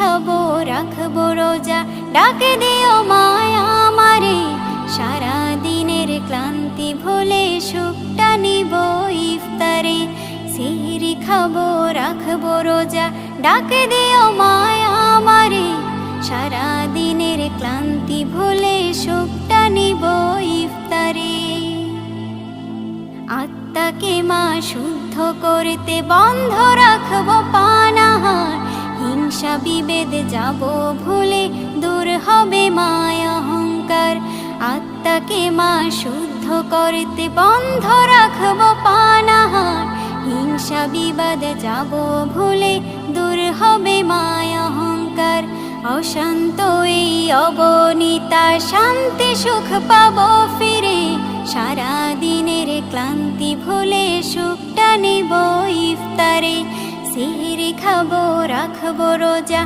খাবো রাখবো রোজা, ডাকে দিও মায়া আমারে। সারা দিনের ক্লান্তি ভুলে সুখটা নিব ইফতারে। সেহরি খাবো রাখবো রোজা, ডাকে দিও মায়া আমারে। সারা দিনের ক্লান্তি ভুলে সুখটা নিব ইফতারে। আত্মাকে মা শুদ্ধ করতে বন্ধ রাখবো পানাহার। হিংসা বিভেদ যাব ভুলে, দূর হবে মায়া অহংকার। আত্মাকে মা শুদ্ধ করতে বন্ধ রাখবো পানাহার। হিংসা বিবাদ যাব ভুলে, দূর হবে মায়া অহংকার। অশান্ত এই অবনীতা শান্তি সুখ পাবো ফিরে। সারা দিনের ক্লান্তি ভুলে সুখটা নিব ইফতারে। সেহরি খাবো রাখবো রোজা,